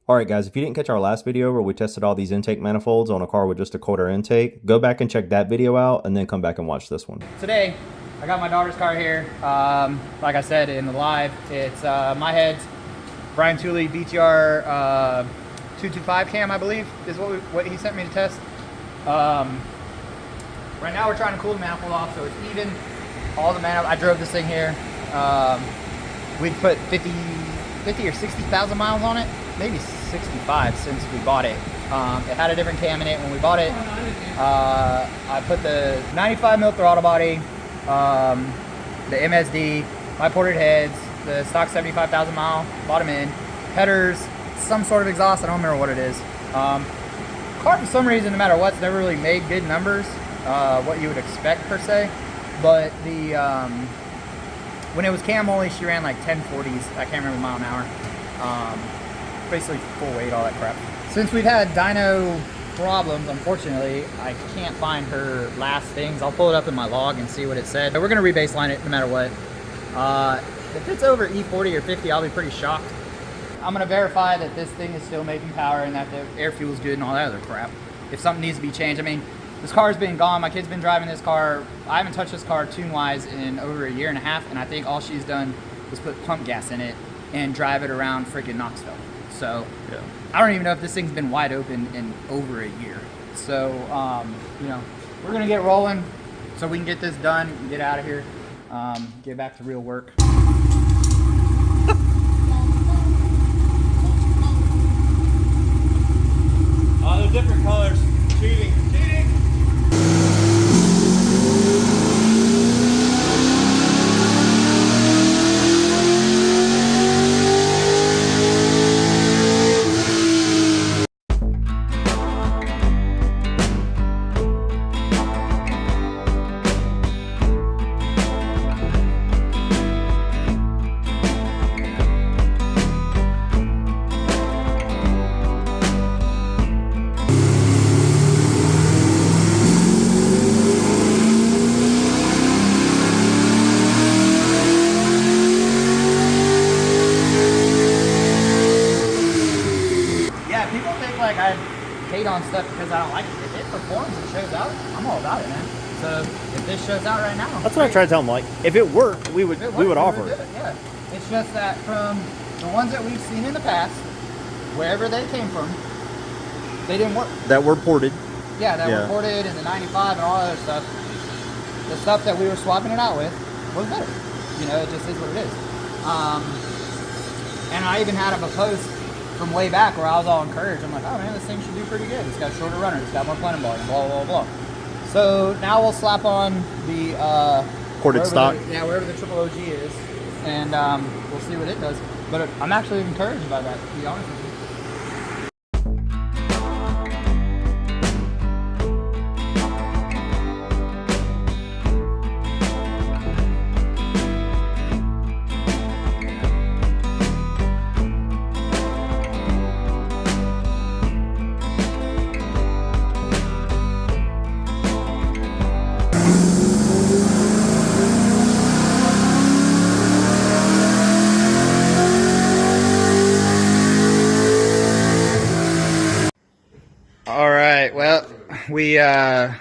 Alright guys, if you didn't catch our last video where we tested all these intake manifolds on a car with just a quarter intake, go back and check that video out and then come back and watch this one. Today, I got my daughter's car here. Like I said in the live, it's my head's Brian Tooley BTR 225 cam, I believe, is what he sent me to test. Right now we're trying to cool the manifold off so it's even. All the manifold, I drove this thing here. We put 50 or 60,000 miles on it. Maybe 65 since we bought it. It had a different cam in it when we bought it. I put the 95 mil throttle body, the MSD, my ported heads, the stock 75,000 mile bottom end, headers, some sort of exhaust. I don't remember what it is. Car for some reason, no matter what's never really made good numbers, what you would expect per se. But the when it was cam only, she ran like 1040s. I can't remember mile an hour. Basically full weight, all that crap. Since we've had dyno problems, unfortunately, I can't find her last things. I'll pull it up in my log and see what it said. But we're gonna rebaseline it no matter what. If it's over E40 or 50, I'll be pretty shocked. I'm gonna verify that this thing is still making power and that the air fuel's good and all that other crap. If something needs to be changed, I mean, this car's been gone. My kid's been driving this car. I haven't touched this car tune-wise in over a year and a half, and I think all she's done was put pump gas in it and drive it around freaking Knoxville. So yeah. I don't even know if this thing's been wide open in over a year. So, you know, we're gonna get rolling so we can get this done and get out of here, get back to real work. They're different colors. Cheating. Cheating! Like I hate on stuff because I don't like it. If it performs and shows out, I'm all about it, man. So if this shows out right now, that's what I try to tell them. Like, if it worked, we would offer it. Yeah, it's just that from the ones that we've seen in the past, wherever they came from, they didn't work. That were ported. Yeah, that were ported and the 95 and all that other stuff. The stuff that we were swapping it out with was better. You know, it just is what it is. And I even had a post from way back where I was all encouraged. I'm like, oh man, this thing should do pretty good. It's got shorter runners, it's got more plenum volume, blah, blah, blah. So now we'll slap on the ported stock. Wherever the triple OG is, and we'll see what it does. But I'm actually encouraged by that, to be honest with you. Alright, well, we have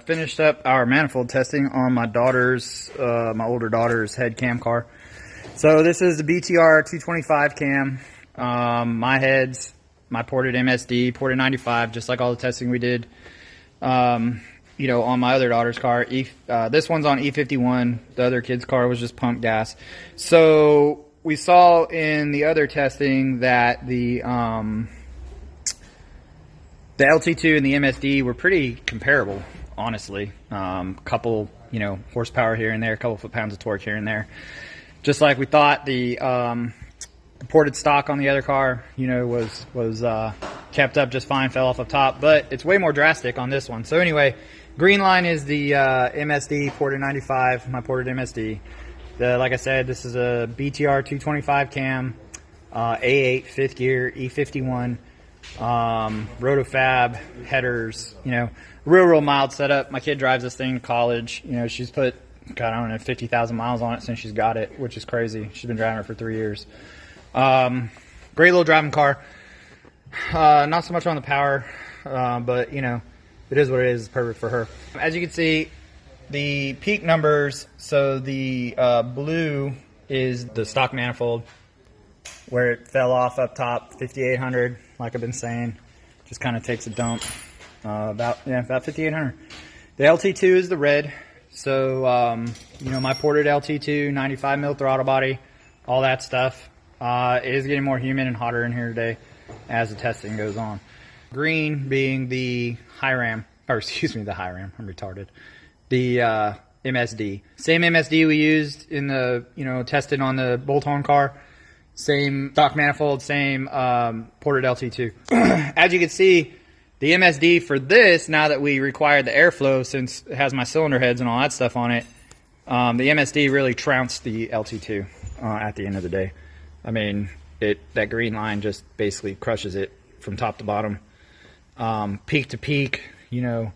finished up our manifold testing on my daughter's, my older daughter's head cam car. So this is the BTR 225 cam, my heads, my ported MSD, ported 95, just like all the testing we did, you know, on my other daughter's car. This one's on E51, the other kid's car was just pump gas. So we saw in the other testing that the LT2 and the MSD were pretty comparable, honestly. Couple, you know, horsepower here and there, a couple foot-pounds of torque here and there. Just like we thought, the ported stock on the other car, you know, was kept up just fine, fell off up top, but it's way more drastic on this one. So anyway, green line is the MSD ported 95, my ported MSD. Like I said, this is a BTR 225 cam, A8 fifth gear, E51. Rotofab headers, you know, real mild setup. My kid drives this thing to college. You know, she's put, God, I don't know, 50,000 miles on it since she's got it, which is crazy. She's been driving it for 3 years. Great little driving car. Not so much on the power, but you know, it is what it is. It's perfect for her. As you can see, the peak numbers, so the blue is the stock manifold where it fell off up top, 5,800, like I've been saying. Just kind of takes a dump, about 5,800. The LT2 is the red. So, you know, my ported LT2, 95 mil throttle body, all that stuff. It is getting more humid and hotter in here today as the testing goes on. Green being the high ram, or excuse me, the high ram, I'm retarded. The MSD. Same MSD we used in the, you know, tested on the bolt-on car. Same stock manifold, same ported LT2. As you can see, the MSD for this, now that we required the airflow, since it has my cylinder heads and all that stuff on it, the MSD really trounced the LT2 at the end of the day. I mean, that green line just basically crushes it from top to bottom. Peak to peak, you know,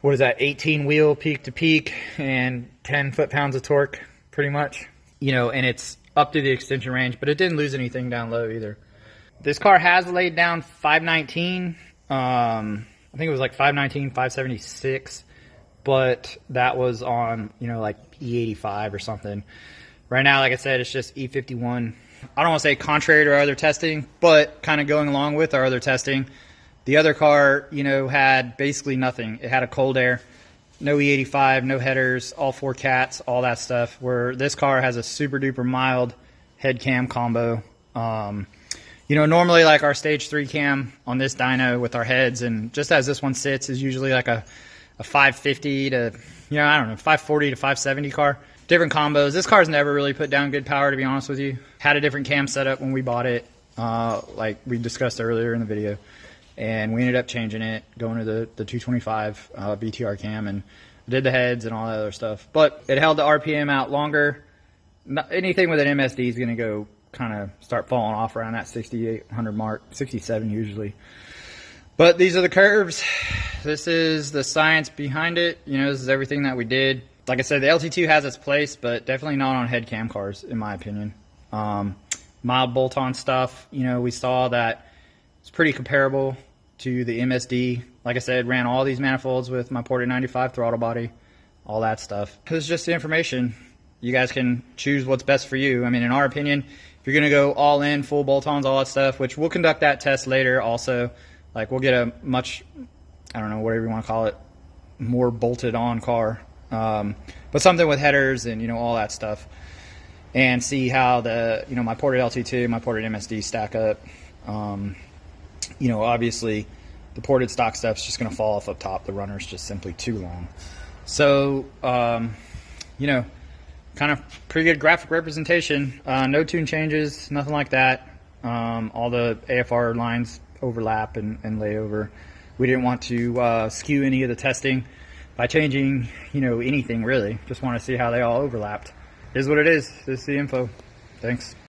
what is that, 18 wheel peak to peak and 10 foot-pounds of torque, pretty much. You know, and it's up to the extension range, but it didn't lose anything down low either. This car has laid down 519. I think it was like 519, 576, but that was on, you know, like E85 or something. Right now, like I said, it's just E51. I don't want to say contrary to our other testing, but kind of going along with our other testing. The other car, you know, had basically nothing. It had a cold air, no E85, no headers, all 4 cats, all that stuff. Where this car has a super duper mild head cam combo. You know, normally like our stage 3 cam on this dyno with our heads, and just as this one sits, is usually like a 550 to, you know, I don't know, 540 to 570 car. Different combos. This car's never really put down good power, to be honest with you. Had a different cam setup when we bought it, like we discussed earlier in the video. And we ended up changing it, going to the 225 BTR cam, and did the heads and all that other stuff. But it held the RPM out longer. Anything with an MSD is going to go kind of start falling off around that 6,800 mark, 67 usually. But these are the curves. This is the science behind it. You know, this is everything that we did. Like I said, the LT2 has its place, but definitely not on head cam cars, in my opinion. Mild bolt-on stuff, you know, we saw that it's pretty comparable to the MSD. Like I said, ran all these manifolds with my ported 95 throttle body, all that stuff. It's just the information. You guys can choose what's best for you. I mean, in our opinion, if you're going to go all in, full bolt-ons, all that stuff, which we'll conduct that test later also. Like, we'll get a much, I don't know, whatever you want to call it, more bolted on car. But something with headers and, you know, all that stuff. And see how the, you know, my ported LT2, my ported MSD stack up. You know, obviously, the ported stock stuff's just going to fall off up top. The runner's just simply too long. So, you know, kind of pretty good graphic representation. No tune changes, nothing like that. All the AFR lines overlap and lay over. We didn't want to skew any of the testing by changing, you know, anything really. Just want to see how they all overlapped. Is what it is. This is the info. Thanks.